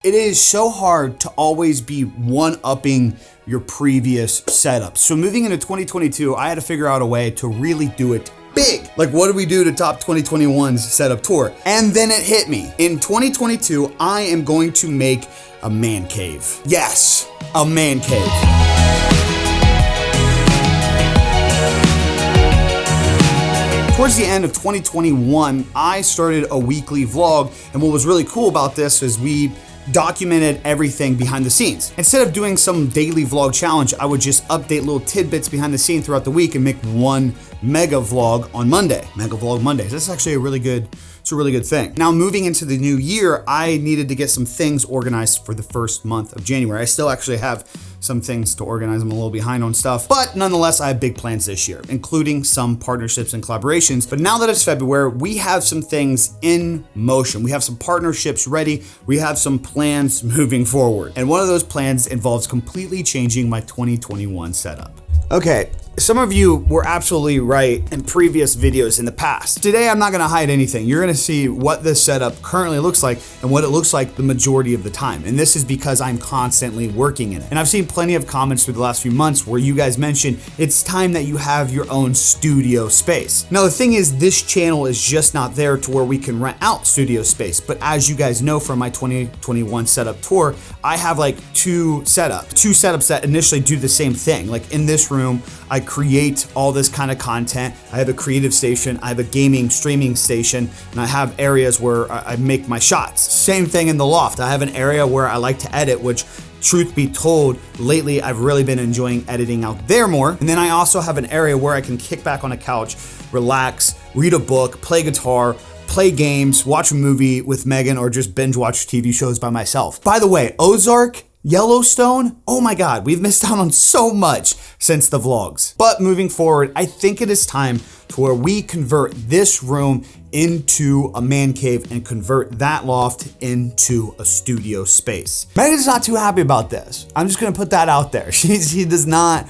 It is so hard to always be one-upping your previous setup. So moving into 2022, I had to figure out a way to really do it big. Like, what did we do to top 2021's setup tour? And then it hit me. In 2022, I am going to make a man cave. Yes, a man cave. Towards the end of 2021, I started a weekly vlog, and what was really cool about this is we documented everything behind the scenes. Instead of doing some daily vlog challenge, I would just update little tidbits behind the scene throughout the week and make one mega vlog on Monday. Mega vlog Mondays. That's actually a really good thing. Now, moving into the new year, I needed to get some things organized for the first month of January. I still actually have some things to organize. I'm a little behind on stuff, but nonetheless, I have big plans this year, including some partnerships and collaborations. But now that it's February, we have some things in motion. We have some partnerships ready. We have some plans moving forward. And one of those plans involves completely changing my 2021 setup. Okay, some of you were absolutely right in previous videos in the past. Today, I'm not gonna hide anything. You're gonna see what this setup currently looks like and what it looks like the majority of the time. And this is because I'm constantly working in it. And I've seen plenty of comments through the last few months where you guys mentioned it's time that you have your own studio space. Now, the thing is, this channel is just not there to where we can rent out studio space. But as you guys know from my 2021 setup tour, I have like two setups that initially do the same thing. Like in this room, I create all this kind of content. I have a creative station, I have a gaming streaming station, and I have areas where I make my shots. Same thing in the loft. I have an area where I like to edit, which truth be told, lately I've really been enjoying editing out there more. And then I also have an area where I can kick back on a couch, relax, read a book, play guitar, play games, watch a movie with Megan, or just binge watch TV shows by myself. By the way, Ozark, Yellowstone, oh my God, we've missed out on so much since the vlogs. But moving forward, I think it is time to where we convert this room into a man cave and convert that loft into a studio space. Megan's not too happy about this. I'm just gonna put that out there. She does not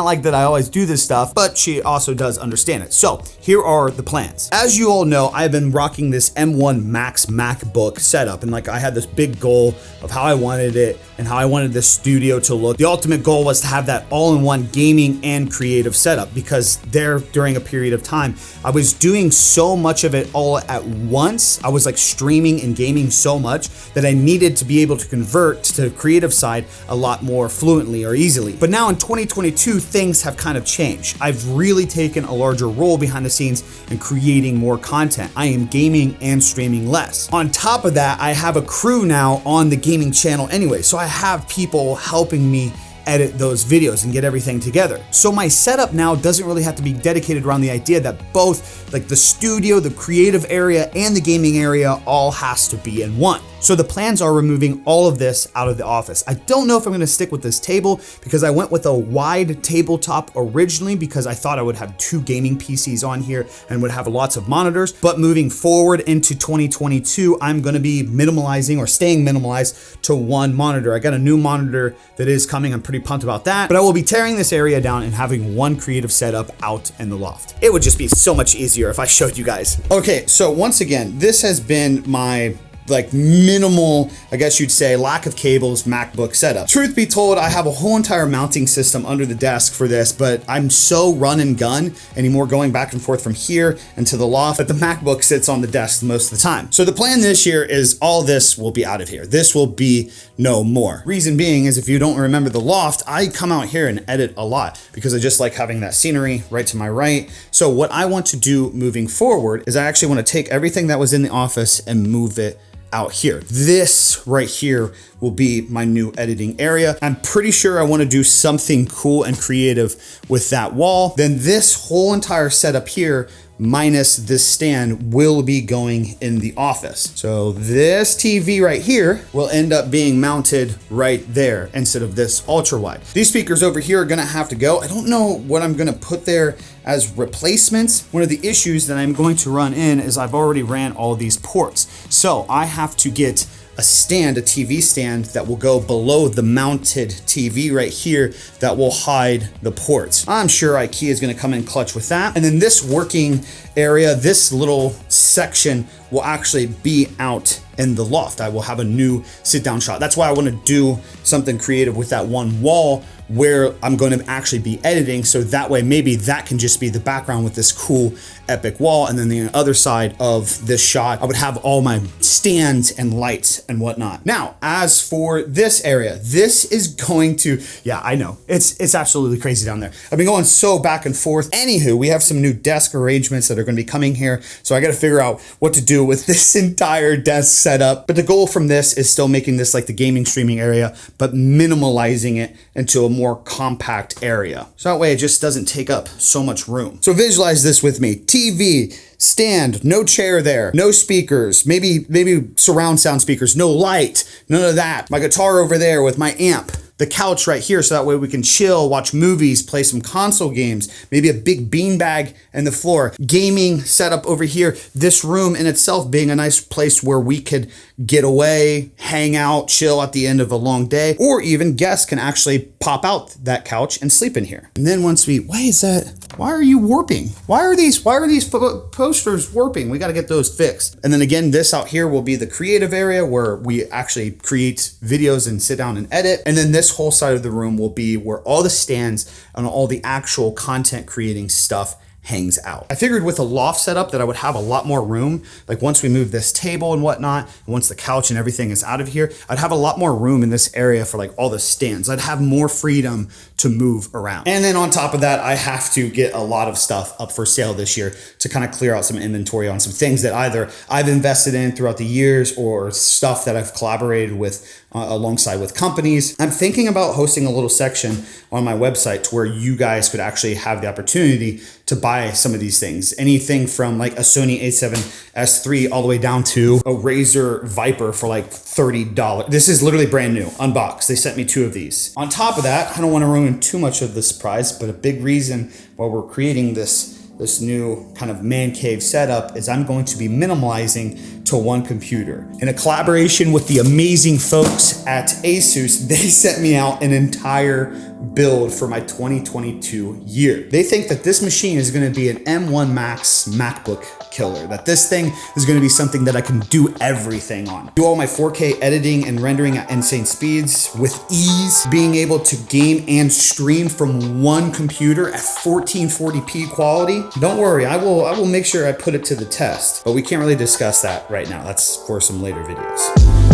like that I always do this stuff, but she also does understand it. So here are the plans. As you all know, I've been rocking this M1 Max MacBook setup, and like I had this big goal of how I wanted it and how I wanted this studio to look. The ultimate goal was to have that all-in-one gaming and creative setup, because during a period of time, I was doing so much of it all at once. I was like streaming and gaming so much that I needed to be able to convert to the creative side a lot more fluently or easily. But now in 2022, things have kind of changed. I've really taken a larger role behind the scenes and creating more content. I am gaming and streaming less. On top of that, I have a crew now on the gaming channel anyway, so I have people helping me edit those videos and get everything together. So my setup now doesn't really have to be dedicated around the idea that both like the studio, the creative area, and the gaming area all has to be in one. So the plans are removing all of this out of the office. I don't know if I'm gonna stick with this table, because I went with a wide tabletop originally because I thought I would have two gaming PCs on here and would have lots of monitors. But moving forward into 2022, I'm gonna be minimalizing or staying minimalized to one monitor. I got a new monitor that is coming. I'm pretty pumped about that, but I will be tearing this area down and having one creative setup out in the loft. It would just be so much easier if I showed you guys. Okay, so once again, this has been my like minimal, I guess you'd say, lack of cables MacBook setup. Truth be told, I have a whole entire mounting system under the desk for this, but I'm so run and gun anymore, going back and forth from here and to the loft, that the MacBook sits on the desk most of the time. So the plan this year is all this will be out of here. This will be no more. Reason being is, if you don't remember the loft, I come out here and edit a lot because I just like having that scenery right to my right. So what I want to do moving forward is I actually want to take everything that was in the office and move it out here. This right here will be my new editing area. I'm pretty sure I want to do something cool and creative with that wall. Then this whole entire setup here, minus this stand, will be going in the office. So this TV right here will end up being mounted right there instead of this ultra wide. These speakers over here are gonna have to go. I don't know what I'm gonna put there as replacements. One of the issues that I'm going to run in is I've already ran all these ports. So I have to get a stand, a TV stand that will go below the mounted TV right here that will hide the ports. I'm sure IKEA is gonna come in clutch with that. And then this working area, this little section will actually be out in the loft. I will have a new sit down shot. That's why I want to do something creative with that one wall where I'm going to actually be editing. So that way, maybe that can just be the background with this cool epic wall. And then the other side of this shot, I would have all my stands and lights and whatnot. Now, as for this area, this is going to, yeah, I know it's absolutely crazy down there. I've been going so back and forth. Anywho, we have some new desk arrangements that are going to be coming here. So I got to figure out what to do with this entire desk setup. But the goal from this is still making this like the gaming streaming area, but minimalizing it into a more compact area. So that way it just doesn't take up so much room. So visualize this with me. TV, stand, no chair there, no speakers, maybe surround sound speakers, no light, none of that. My guitar over there with my amp. The couch right here, so that way we can chill, watch movies, play some console games, maybe a big beanbag in the floor. Gaming setup over here. This room in itself being a nice place where we could get away, hang out, chill at the end of a long day, or even guests can actually pop out that couch and sleep in here. And then once we, why are you warping? Why are these posters warping? We got to get those fixed. And then again, this out here will be the creative area where we actually create videos and sit down and edit. And then this whole side of the room will be where all the stands and all the actual content creating stuff hangs out. I figured with a loft setup that I would have a lot more room. Like once we move this table and whatnot, and once the couch and everything is out of here, I'd have a lot more room in this area for like all the stands. I'd have more freedom to move around. And then on top of that, I have to get a lot of stuff up for sale this year to kind of clear out some inventory on some things that either I've invested in throughout the years or stuff that I've collaborated with alongside with companies. I'm thinking about hosting a little section on my website to where you guys could actually have the opportunity to buy some of these things. Anything from like a Sony a7S III all the way down to a Razer Viper for like $30. This is literally brand new, unboxed. They sent me 2 of these. On top of that, I don't want to ruin too much of the surprise, but a big reason why we're creating this new kind of man cave setup is I'm going to be minimalizing to one computer. In a collaboration with the amazing folks at Asus, they sent me out an entire build for my 2022 year. They think that this machine is going to be an M1 Max MacBook killer, that this thing is going to be something that I can do everything on. Do all my 4K editing and rendering at insane speeds with ease, being able to game and stream from one computer at 1440p quality. Don't worry, I will make sure I put it to the test, but we can't really discuss that right now. That's for some later videos.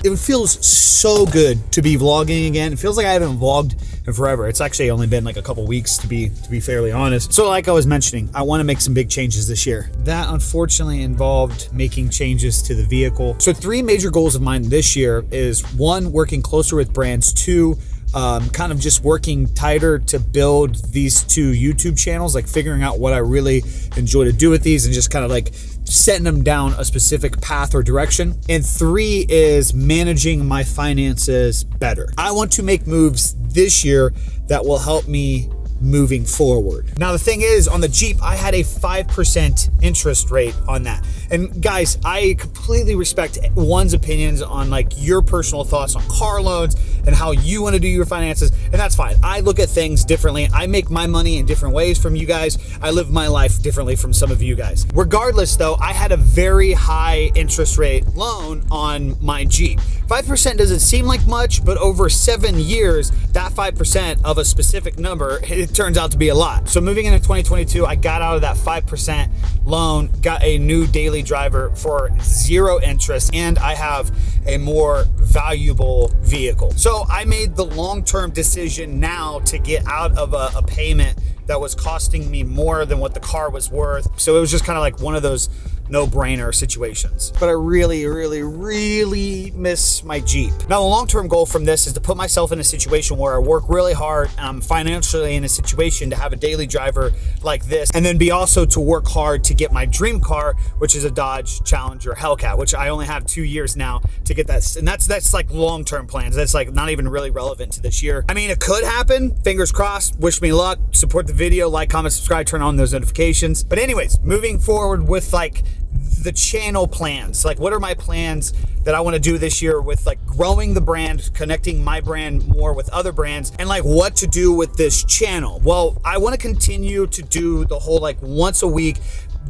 It feels so good to be vlogging again. It feels like I haven't vlogged in forever. It's actually only been like a couple weeks to be fairly honest. So like I was mentioning, I want to make some big changes this year. That unfortunately involved making changes to the vehicle. So 3 major goals of mine this year is 1, working closer with brands, 2, kind of just working tighter to build these 2 YouTube channels, like figuring out what I really enjoy to do with these and just kind of like setting them down a specific path or direction. And 3 is managing my finances better. I want to make moves this year that will help me moving forward. Now the thing is, on the Jeep, I had a 5% interest rate on that. And guys, I completely respect one's opinions on like your personal thoughts on car loans and how you want to do your finances, and that's fine. I look at things differently. I make my money in different ways from you guys. I live my life differently from some of you guys. Regardless though, I had a very high interest rate loan on my Jeep. 5% doesn't seem like much, but over 7 years, that 5% of a specific number, it turns out to be a lot. So moving into 2022, I got out of that 5% loan, got a new daily driver for 0 interest, and I have a more valuable vehicle. So I made the long-term decision now to get out of a payment that was costing me more than what the car was worth. So it was just kind of like one of those no-brainer situations. But I really, really, really miss my Jeep. Now, the long-term goal from this is to put myself in a situation where I work really hard and I'm financially in a situation to have a daily driver like this, and then be also to work hard to get my dream car, which is a Dodge Challenger Hellcat, which I only have 2 years now to get that. And that's like long-term plans. That's like not even really relevant to this year. I mean, it could happen. Fingers crossed. Wish me luck. Support the video, like, comment, subscribe, turn on those notifications. But anyways, moving forward with like the channel plans. Like, what are my plans that I want to do this year with like growing the brand, connecting my brand more with other brands, and like what to do with this channel. Well, I want to continue to do the whole like once a week,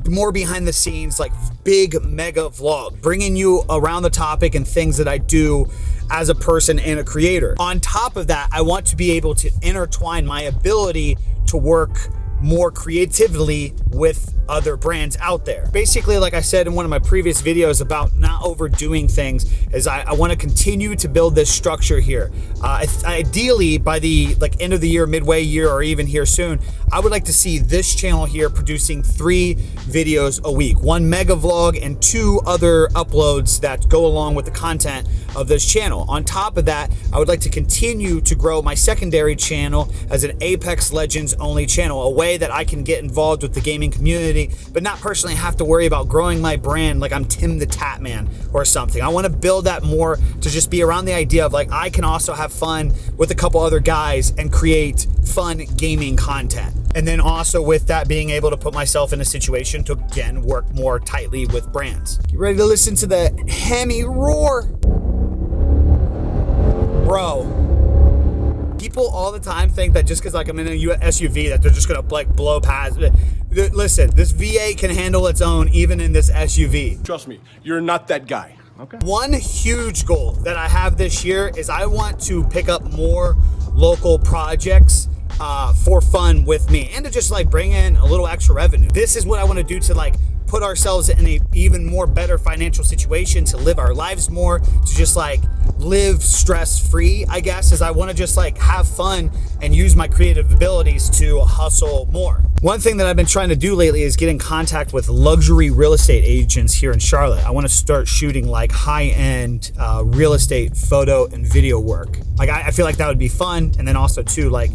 more behind the scenes, like big mega vlog, bringing you around the topic and things that I do as a person and a creator. On top of that, I want to be able to intertwine my ability to work more creatively with other brands out there. Basically, like I said in one of my previous videos about not overdoing things, is I want to continue to build this structure here. Ideally, by the like end of the year, midway year, or even here soon, I would like to see this channel here producing 3 videos a week, 1 mega vlog and 2 other uploads that go along with the content of this channel. On top of that, I would like to continue to grow my secondary channel as an Apex Legends only channel, a way that I can get involved with the gaming community, but not personally have to worry about growing my brand like I'm Tim the Tat Man or something. I want to build that more to just be around the idea of like I can also have fun with a couple other guys and create fun gaming content. And then also with that, being able to put myself in a situation to again work more tightly with brands. You ready to listen to the Hemi roar? Bro. People all the time think that just because like I'm in a SUV that they're just gonna like blow past. Listen, this V8 can handle its own even in this SUV. Trust me, you're not that guy. Okay. One huge goal that I have this year is I want to pick up more local projects for fun with me and to just like bring in a little extra revenue. This is what I want to do to like put ourselves in a even more better financial situation, to live our lives more, to just like live stress-free, I guess, is I want to just like have fun and use my creative abilities to hustle more. One thing that I've been trying to do lately is get in contact with luxury real estate agents here in Charlotte. I want to start shooting like high-end real estate photo and video work. Like I feel like that would be fun, and then also too like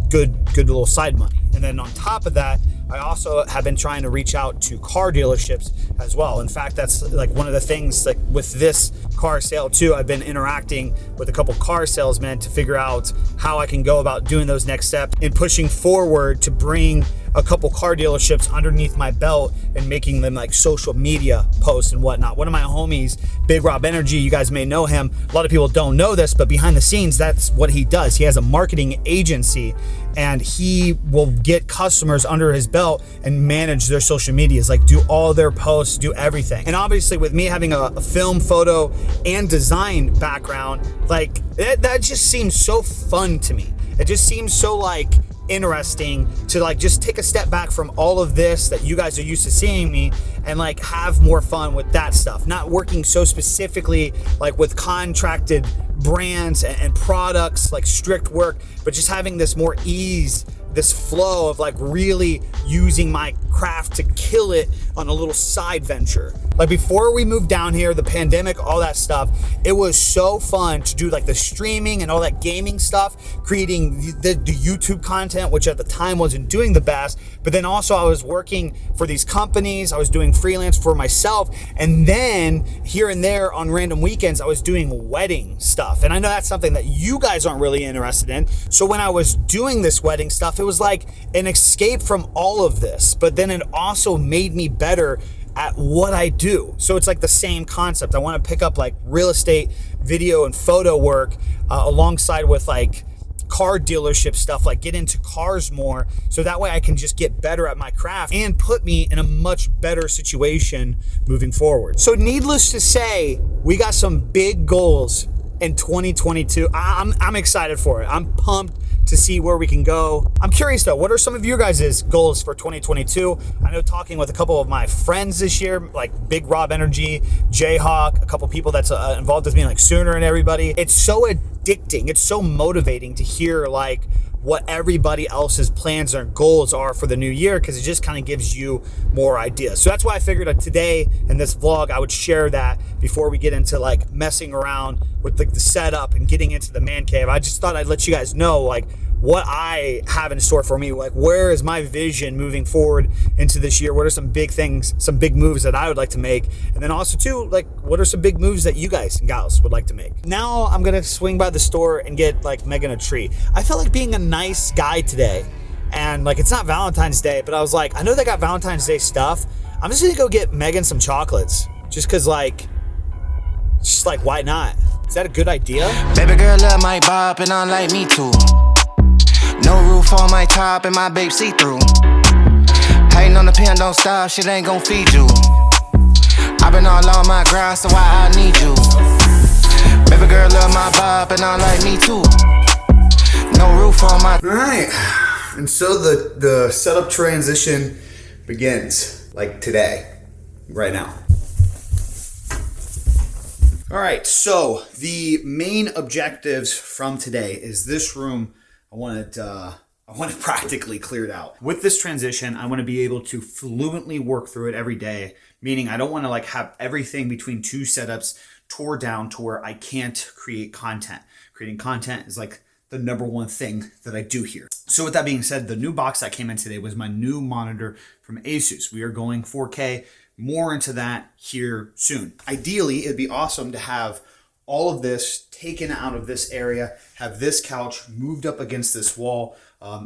good little side money. And then on top of that, I also have been trying to reach out to car dealerships as well. In fact, that's like one of the things like with this car sale too, I've been interacting with a couple car salesmen to figure out how I can go about doing those next steps and pushing forward to bring a couple car dealerships underneath my belt and making them like social media posts and whatnot. One of my homies, Big Rob Energy, you guys may know him. A lot of people don't know this, but behind the scenes, that's what he does. He has a marketing agency and he will get customers under his belt and manage their social medias, like do all their posts, do everything. And obviously with me having a film, photo, and design background, like that just seems so fun to me. It just seems so like interesting to like just take a step back from all of this that you guys are used to seeing me and like have more fun with that stuff, not working so specifically like with contracted brands and products, like strict work, but just having this more ease, this flow of like really using my craft to kill it on a little side venture. Like before we moved down here, the pandemic, all that stuff, it was so fun to do like the streaming and all that gaming stuff, creating the YouTube content, which at the time wasn't doing the best. But then also I was working for these companies, I was doing freelance for myself. And then here and there on random weekends, I was doing wedding stuff. And I know that's something that you guys aren't really interested in. So when I was doing this wedding stuff, it was like an escape from all of this, but then it also made me better at what I do. So it's like the same concept. I want to pick up like real estate, video and photo work alongside with like car dealership stuff, like get into cars more. So that way I can just get better at my craft and put me in a much better situation moving forward. So needless to say, we got some big goals in 2022. I'm excited for it. I'm pumped to see where we can go. I'm curious though, what are some of your guys' goals for 2022? I know talking with a couple of my friends this year, like Big Rob Energy, Jayhawk, a couple people that's involved with me, like Sooner and everybody. It's so addicting. It's so motivating to hear like what everybody else's plans or goals are for the new year, because it just kind of gives you more ideas. So that's why I figured that today in this vlog, I would share that before we get into like messing around with like the setup and getting into the man cave. I just thought I'd let you guys know like what I have in store for me, like where is my vision moving forward into this year? What are some big things, some big moves that I would like to make? And then also too, like what are some big moves that you guys and gals would like to make? Now I'm gonna swing by the store and get like Megan a tree. I felt like being a nice guy today, and like it's not Valentine's Day, but I was like, I know they got Valentine's Day stuff. I'm just gonna go get Megan some chocolates. Just cause like why not? Is that a good idea? Baby girl love my bop and I like me too. No roof on my top and my babe see-through. Hating on the pen, don't stop, shit ain't gon' feed you. I've been all on my grind, so why I need you. Baby girl love my bop and I like me too. No roof on my... Alright, and so the setup transition begins, like today, right now. Alright, so the main objectives from today is this room. I want it practically cleared out. With this transition, I want to be able to fluently work through it every day, meaning I don't want to like have everything between two setups tore down to where I can't create content. Creating content is like the number one thing that I do here. So with that being said, the new box that came in today was my new monitor from Asus. We are going 4K, more into that here soon. Ideally, it'd be awesome to have all of this taken out of this area, have this couch moved up against this wall,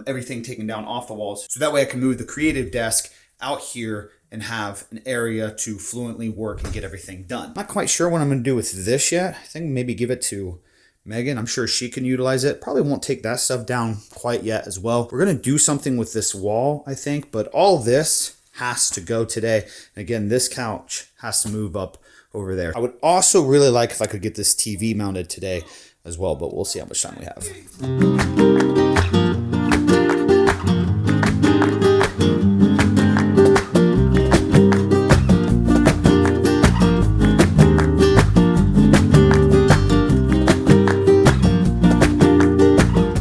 everything taken down off the walls. So that way I can move the creative desk out here and have an area to fluently work and get everything done. Not quite sure what I'm gonna do with this yet. I think maybe give it to Megan. I'm sure she can utilize it. Probably won't take that stuff down quite yet as well. We're gonna do something with this wall, I think, but all this has to go today. And again, this couch has to move up over there. I would also really like if I could get this TV mounted today as well, but we'll see how much time we have.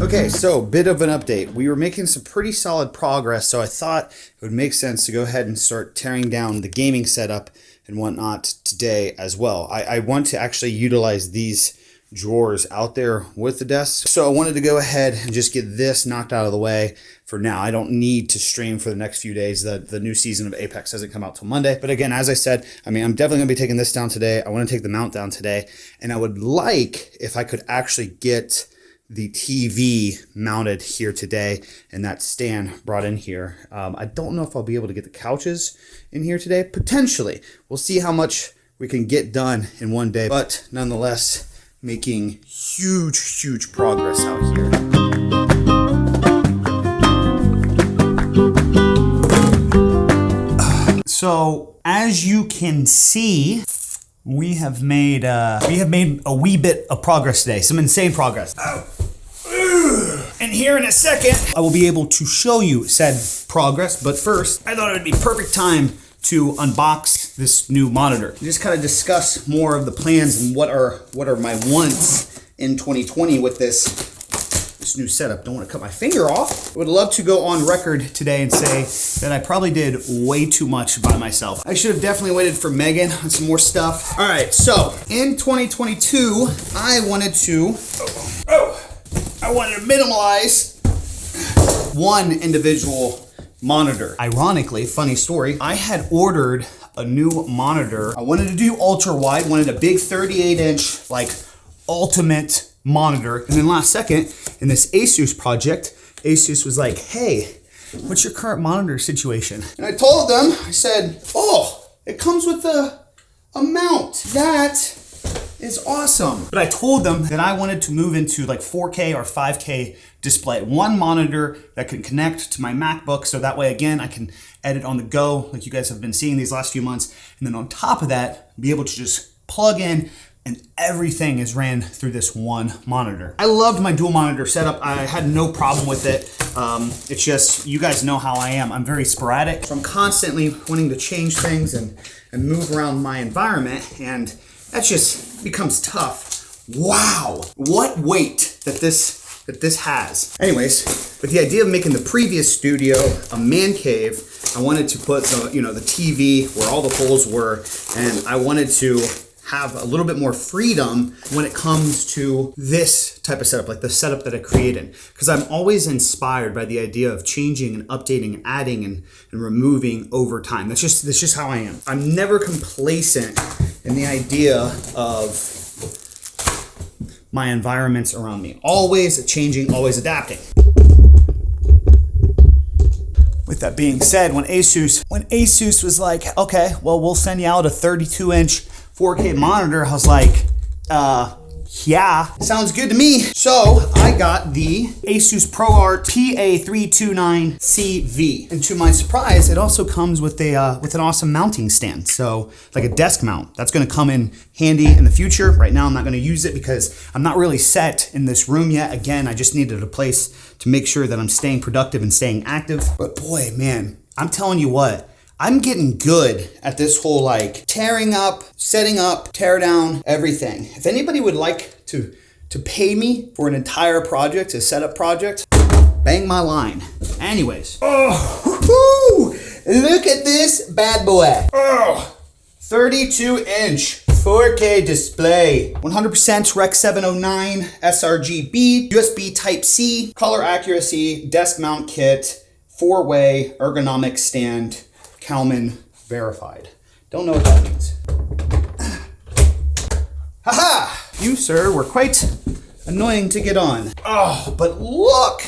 Okay, so bit of an update. We were making some pretty solid progress, so I thought it would make sense to go ahead and start tearing down the gaming setup and whatnot today as well. I want to actually utilize these drawers out there with the desk. So I wanted to go ahead and just get this knocked out of the way for now. I don't need to stream for the next few days. The new season of Apex doesn't come out till Monday. But again, as I said, I'm definitely gonna be taking this down today. I wanna take the mount down today. And I would like if I could actually get the TV mounted here today and that stand brought in here. I don't know if I'll be able to get the couches in here today. Potentially. We'll see how much we can get done in one day, but nonetheless, making huge progress out here. So as you can see, we have made a wee bit of progress today, some insane progress. And here in a second, I will be able to show you said progress. But first, I thought it would be perfect time to unbox this new monitor and just kind of discuss more of the plans and what are my wants in 2020 with this new setup. Don't want to cut my finger off. I would love to go on record today and say that I probably did way too much by myself. I should have definitely waited for Megan on some more stuff. All right, so in 2022, I wanted to minimalize one individual monitor. Ironically, funny story, I had ordered a new monitor. I wanted to do ultra wide, wanted a big 38-inch, like ultimate monitor. And then last second, in this Asus project, Asus was like, hey, what's your current monitor situation? And I told them, I said, oh, it comes with a mount. That is awesome. But I told them that I wanted to move into like 4K or 5K display. One monitor that can connect to my MacBook, so that way, again, I can edit on the go like you guys have been seeing these last few months. And then on top of that, be able to just plug in and everything is ran through this one monitor. I loved my dual monitor setup. I had no problem with it. It's just, you guys know how I am. I'm very sporadic. So I'm constantly wanting to change things and move around my environment, and that just becomes tough. Wow, what weight that this has. Anyways, with the idea of making the previous studio a man cave, I wanted to put the TV where all the holes were, and I wanted to have a little bit more freedom when it comes to this type of setup, like the setup that I created. Because I'm always inspired by the idea of changing and updating and adding and removing over time. That's just how I am. I'm never complacent in the idea of my environments around me. Always changing, always adapting. With That being said, when Asus was like, okay, well, we'll send you out a 32-inch 4K monitor, I was like, yeah, sounds good to me. So I got the Asus ProArt PA329CV, and to my surprise, it also comes with an awesome mounting stand. So like a desk mount, that's going to come in handy in the future. Right now, I'm not going to use it because I'm not really set in this room yet. Again, I just needed a place to make sure that I'm staying productive and staying active. But boy, man, I'm telling you what. I'm getting good at this whole like tearing up, setting up, tear down, everything. If anybody would like to pay me for an entire project, a setup project, bang my line. Anyways, look at this bad boy. 32-inch 4K display, 100% Rec 709 sRGB, USB Type-C, color accuracy, desk mount kit, 4-way ergonomic stand, Kalman verified. Don't know what that means. Haha! You, sir, were quite annoying to get on. Oh, but look!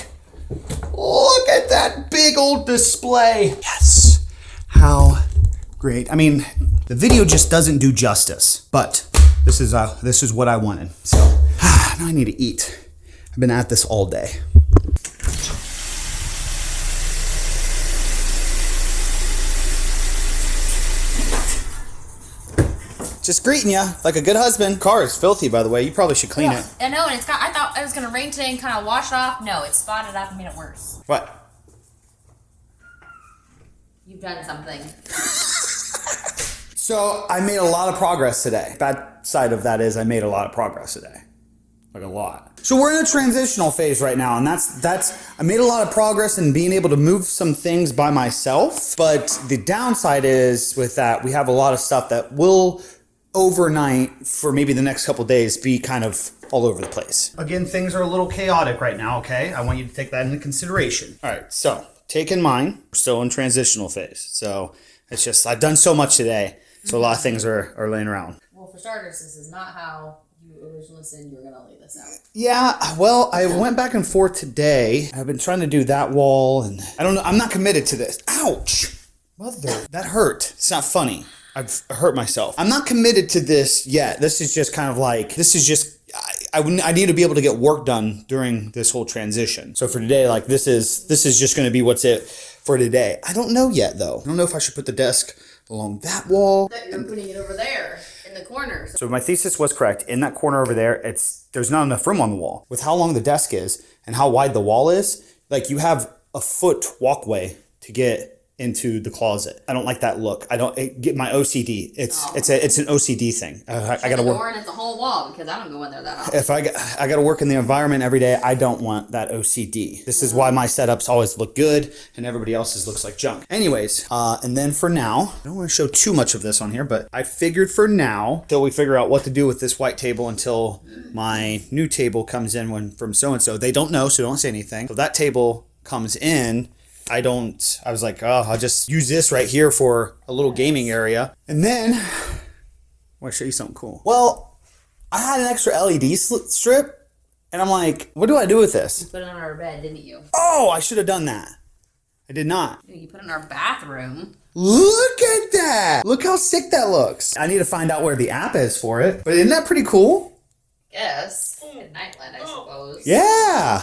Look at that big old display. Yes! How great. I mean, the video just doesn't do justice, but this is what I wanted. So, now I need to eat. I've been at this all day. Just greeting you like a good husband. Car is filthy, by the way. You probably should clean it. I know, and I thought it was gonna rain today and kind of wash it off. No, it spotted up and made it worse. What? You've done something. So I made a lot of progress today. Bad side of that is I made a lot of progress today. Like a lot. So we're in a transitional phase right now, and that's I made a lot of progress in being able to move some things by myself. But the downside is with that, we have a lot of stuff that will overnight for maybe the next couple days be kind of all over the place. Again, things are a little chaotic right now, okay? I want you to take that into consideration. All right, so take in mind, we're still in transitional phase. So it's just, I've done so much today, so a lot of things are laying around. Well, for starters, this is not how you originally said you were going to lay this out. Yeah, well, I went back and forth today. I've been trying to do that wall, and I don't know, I'm not committed to this. Ouch! Mother, that hurt. It's not funny. I've hurt myself. I'm not committed to this yet. This is just kind of like, this is just, I need to be able to get work done during this whole transition. So for today, like this is just going to be what's it for today. I don't know yet though. I don't know if I should put the desk along that wall. You're putting it over there in the corner. So my thesis was correct. In that corner over there, there's not enough room on the wall. With how long the desk is and how wide the wall is, like you have a foot walkway to get into the closet. I don't like that look. I don't get my OCD. It's an OCD thing. I got to work. Door and it's a whole wall because I don't go in there that often. If I got to work in the environment every day, I don't want that OCD. This is why my setups always look good and everybody else's looks like junk. Anyways, and then for now, I don't want to show too much of this on here, but I figured for now, till we figure out what to do with this white table until my new table comes in from so-and-so. They don't know, so don't say anything. So that table comes in. I was like, oh, I'll just use this right here for a little gaming area. And then, I want to show you something cool. Well, I had an extra LED strip, and I'm like, what do I do with this? You put it on our bed, didn't you? Oh, I should have done that. I did not. You put it in our bathroom. Look at that. Look how sick that looks. I need to find out where the app is for it. But isn't that pretty cool? Yes. Good nightlight, I suppose. Yeah.